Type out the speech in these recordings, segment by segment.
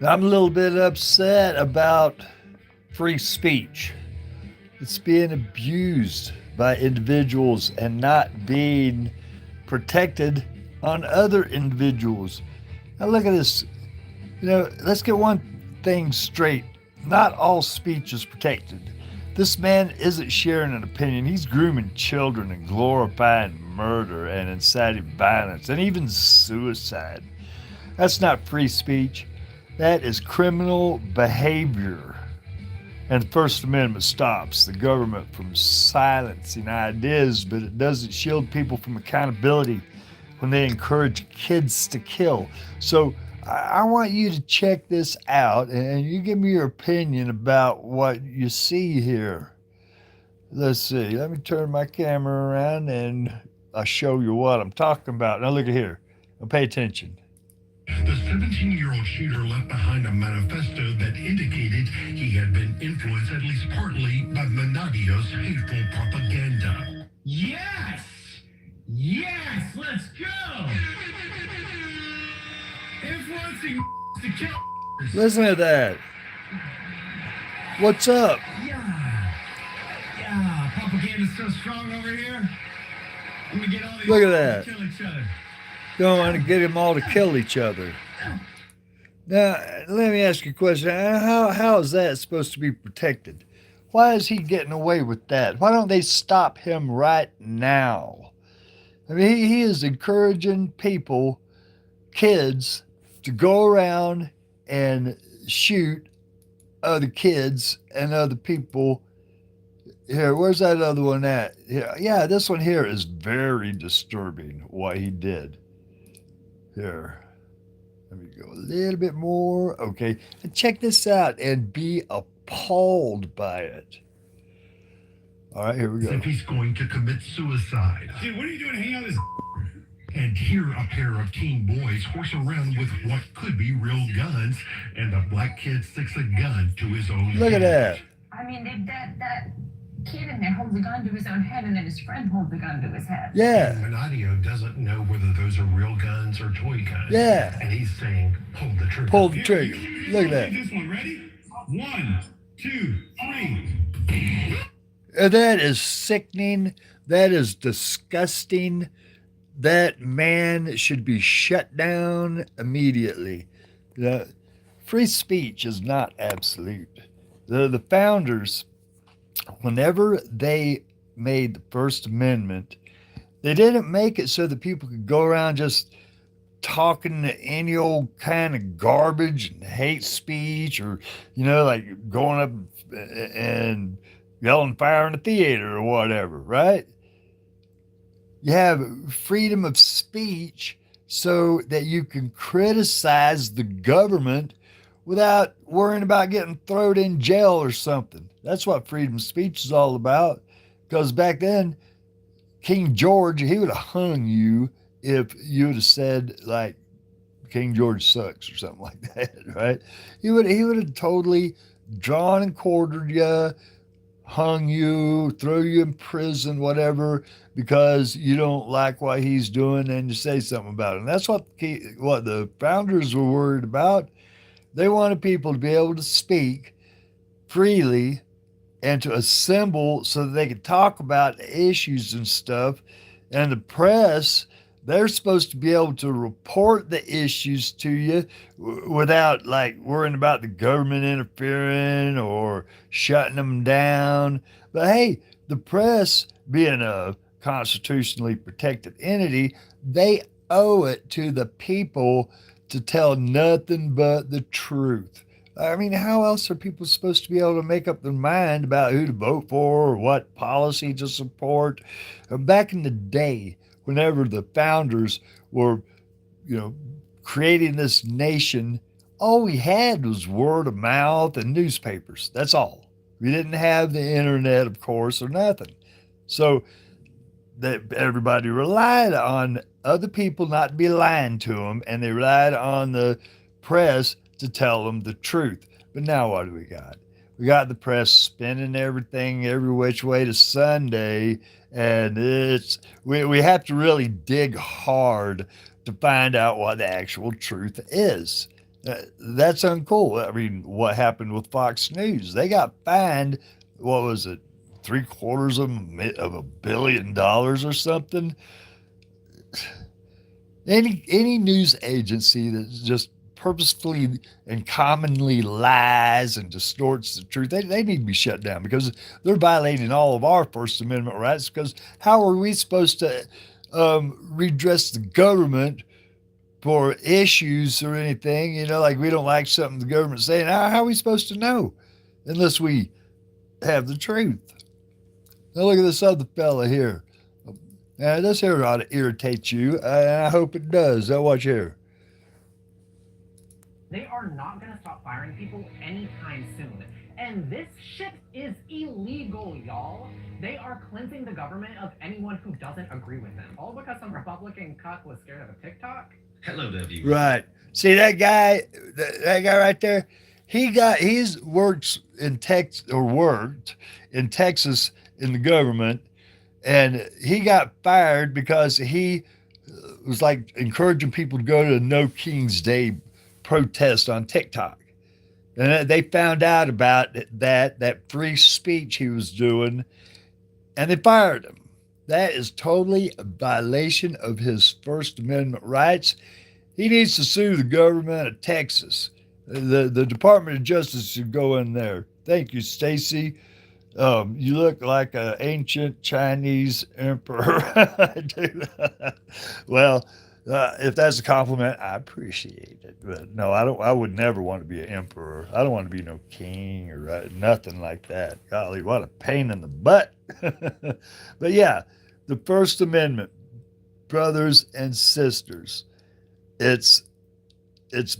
I'm a little bit upset about free speech. It's being abused by individuals and not being protected on other individuals. Now, look at this. Let's get one thing straight. Not all speech is protected. This man isn't sharing an opinion. He's grooming children and glorifying murder and inciting violence and even suicide. That's not free speech. That is criminal behavior. And the First Amendment stops the government from silencing ideas, but it doesn't shield people from accountability when they encourage kids to kill. So I want you to check this out and you give me your opinion about what you see here. Let's see. Let me turn my camera around and I'll show you what I'm talking about. Now look at here. Now pay attention. The 17-year-old shooter left behind a manifesto that indicated he had been influenced at least partly by Manadio's hateful propaganda. Yes! Yes! Let's go! Influencing to kill. Listen to that. What's up? Yeah, propaganda's so strong over here. I'm gonna get all these Look at that. to kill each other. Going to get them all to kill each other. Now, let me ask you a question. How is that supposed to be protected? Why is he getting away with that? Why don't they stop him right now? I mean, he is encouraging people, kids, to go around and shoot other kids and other people. Here, where's that other one at? Yeah, this one here is very disturbing what he did. Here, let me go a little bit more. Okay, and check this out and be appalled by it. All right, here we go. If he's going to commit suicide. Dude, what are you doing hanging out with this? And here a pair of teen boys horse around with what could be real guns, and a black kid sticks a gun to his own Look at head. that. I mean, that kid in there holds a gun to his own head, and then his friend holds a gun to his head. Yeah, And Manadio doesn't know whether those are real guns or toy guns. yeah. And he's saying, pull the trigger. Pull the trigger. Look at that. This one, ready? 1, 2, 3. That is sickening. That is disgusting. That man should be shut down immediately. The free speech is not absolute. The founders, whenever they made the First Amendment, they didn't make it so that people could go around just talking any old kind of garbage and hate speech or, like going up and yelling fire in the theater or whatever, right? You have freedom of speech so that you can criticize the government without worrying about getting thrown in jail or something. That's what freedom of speech is all about. Because back then, King George, he would have hung you if you would have said, like, King George sucks or something like that, right? He would have totally drawn and quartered you, hung you, threw you in prison, whatever, because you don't like what he's doing and you say something about it. And that's what the founders were worried about. They wanted people to be able to speak freely and to assemble so that they could talk about issues and stuff. And the press, they're supposed to be able to report the issues to you without like worrying about the government interfering or shutting them down. But hey, the press, being a constitutionally protected entity, they owe it to the people to tell nothing but the truth. I mean, how else are people supposed to be able to make up their mind about who to vote for or what policy to support? Back in the day, whenever the founders were, creating this nation, all we had was word of mouth and newspapers. That's all. We didn't have the internet, of course, or nothing. So that everybody relied on other people not to be lying to them, and they relied on the press to tell them the truth. But now what do we got? We got the press spinning everything every which way to Sunday, and we have to really dig hard to find out what the actual truth is. That's uncool. I mean, what happened with Fox News? They got fined, what was it, three-quarters of $1 billion or something? Any news agency that just purposefully and commonly lies and distorts the truth, they need to be shut down because they're violating all of our First Amendment rights. Because how are we supposed to redress the government for issues or anything? Like we don't like something the government's saying. How are we supposed to know unless we have the truth? Now look at this other fella here. Now, this here ought to irritate you, and I hope it does. Now, watch here. They are not going to stop firing people anytime soon. And this shit is illegal, y'all. They are cleansing the government of anyone who doesn't agree with them. All because some Republican cuck was scared of a TikTok? Hello, W. Right. See that guy right there? He's worked in Texas in the government. And he got fired because he was like encouraging people to go to the No King's Day protest on TikTok. And they found out about that free speech he was doing, and they fired him. That is totally a violation of his First Amendment rights. He needs to sue the government of Texas. The Department of Justice should go in there. Thank you, Stacy. You look like an ancient Chinese emperor. Well, if that's a compliment, I appreciate it. But no, I don't. I would never want to be an emperor. I don't want to be no king or nothing like that. Golly, what a pain in the butt. But yeah, the First Amendment, brothers and sisters, it's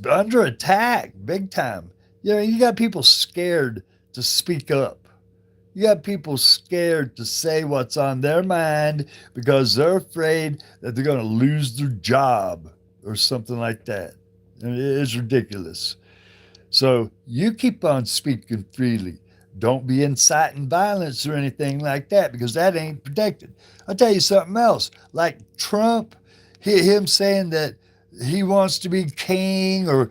under attack big time. You got people scared to speak up. You got people scared to say what's on their mind because they're afraid that they're going to lose their job or something like that. And it is ridiculous. So you keep on speaking freely. Don't be inciting violence or anything like that because that ain't protected. I'll tell you something else. Like Trump, him saying that he wants to be king, or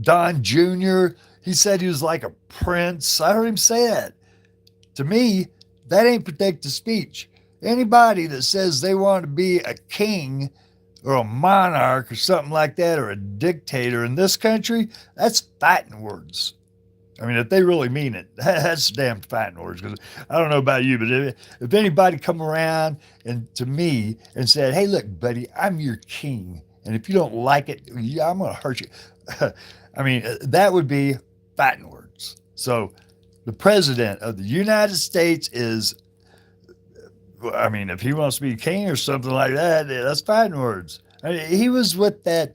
Don Jr., he said he was like a prince. I heard him say that. To me, that ain't protected speech. Anybody that says they want to be a king or a monarch or something like that, or a dictator in this country, that's fighting words. I mean, if they really mean it, that's damn fighting words. Because I don't know about you, but if anybody come around and to me and said, "Hey, look, buddy, I'm your king, and if you don't like it, I'm going to hurt you," I mean, that would be fighting words. So the president of the United States is, I mean, if he wants to be king or something like that, that's fighting words. I mean, he was with that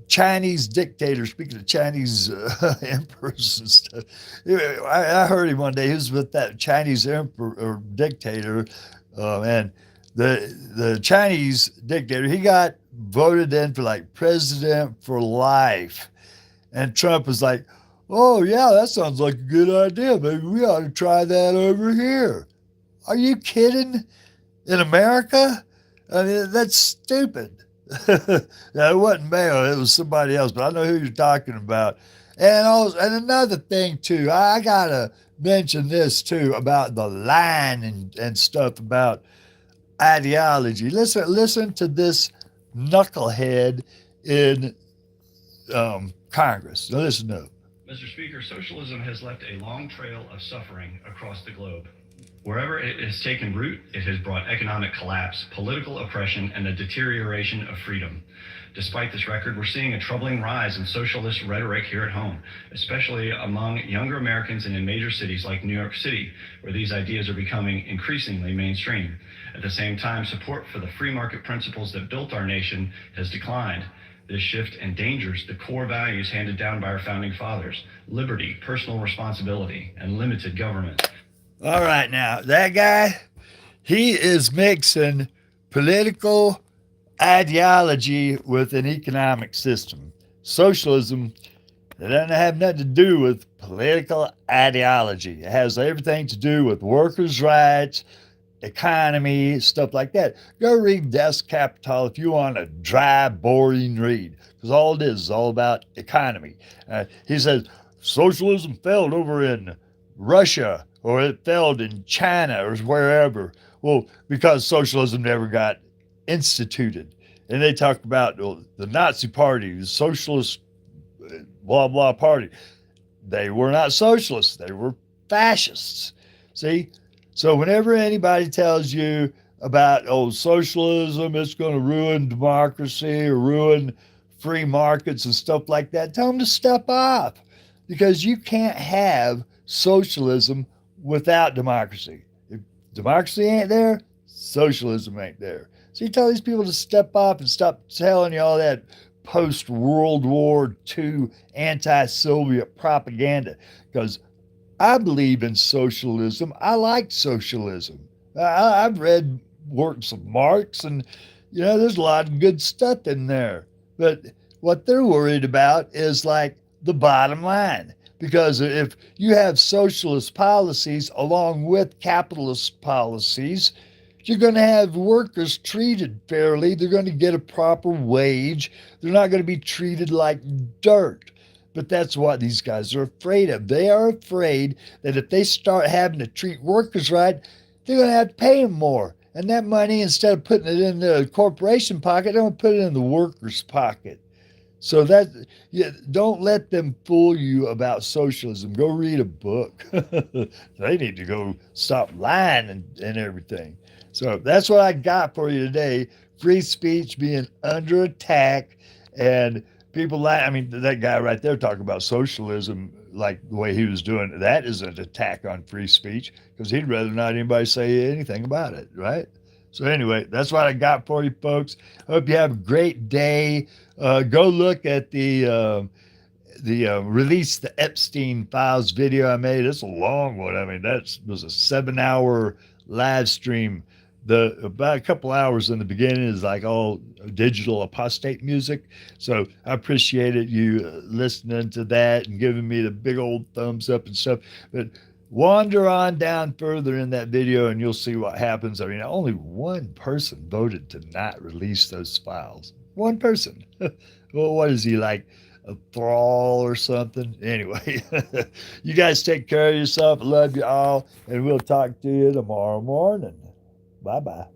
Chinese dictator, speaking of Chinese emperors and stuff. I heard him one day, he was with that Chinese emperor or dictator, and the Chinese dictator, he got voted in for like president for life. And Trump was like, "Oh, yeah, that sounds like a good idea. Maybe we ought to try that over here." Are you kidding? In America? I mean, that's stupid. Now, it wasn't Mayo, it was somebody else, but I know who you're talking about. And another thing, too, I got to mention this, too, about the line and stuff about ideology. Listen to this knucklehead in Congress. Now, listen up. Mr. Speaker, socialism has left a long trail of suffering across the globe. Wherever it has taken root, it has brought economic collapse, political oppression, and the deterioration of freedom. Despite this record, we're seeing a troubling rise in socialist rhetoric here at home, especially among younger Americans and in major cities like New York City, where these ideas are becoming increasingly mainstream. At the same time, support for the free market principles that built our nation has declined. This shift endangers the core values handed down by our founding fathers: liberty, personal responsibility, and limited government. All right, now, that guy, he is mixing political ideology with an economic system. Socialism, it doesn't have nothing to do with political ideology. It has everything to do with workers' rights, economy, stuff like that. Go read Das Kapital if you want a dry, boring read. because all it is all about economy. He says socialism failed over in Russia, or it failed in China, or wherever. Well, because socialism never got instituted. And they talk about the Nazi Party, the Socialist blah, blah party. They were not socialists. They were fascists. See? So whenever anybody tells you about, socialism, it's going to ruin democracy or ruin free markets and stuff like that, tell them to step off, because you can't have socialism without democracy. If democracy ain't there, socialism ain't there. So you tell these people to step up and stop telling you all that post-World War II anti-Soviet propaganda, because I believe in socialism. I like socialism. I've read works of Marx, and there's a lot of good stuff in there. But what they're worried about is like the bottom line, because if you have socialist policies along with capitalist policies, you're going to have workers treated fairly. They're going to get a proper wage. They're not going to be treated like dirt. But that's what these guys are afraid of. They are afraid that if they start having to treat workers right, they're going to have to pay them more. And that money, instead of putting it in the corporation pocket, they're going to put it in the worker's pocket. So don't let them fool you about socialism. Go read a book. They need to go stop lying and everything. So that's what I got for you today. Free speech being under attack, and people that guy right there talking about socialism like the way he was doing, that is an attack on free speech, because he'd rather not anybody say anything about it, right? So anyway, that's what I got for you, folks. Hope you have a great day. Go look at the Release the Epstein Files video I made. It's a long one. That was a 7-hour live stream. About a couple hours in the beginning is like all digital apostate music. So I appreciated you listening to that and giving me the big old thumbs up and stuff. But wander on down further in that video and you'll see what happens. Only one person voted to not release those files. One person. Well, what is he, like a thrall or something? Anyway, you guys take care of yourself. Love you all. And we'll talk to you tomorrow morning. Bye-bye.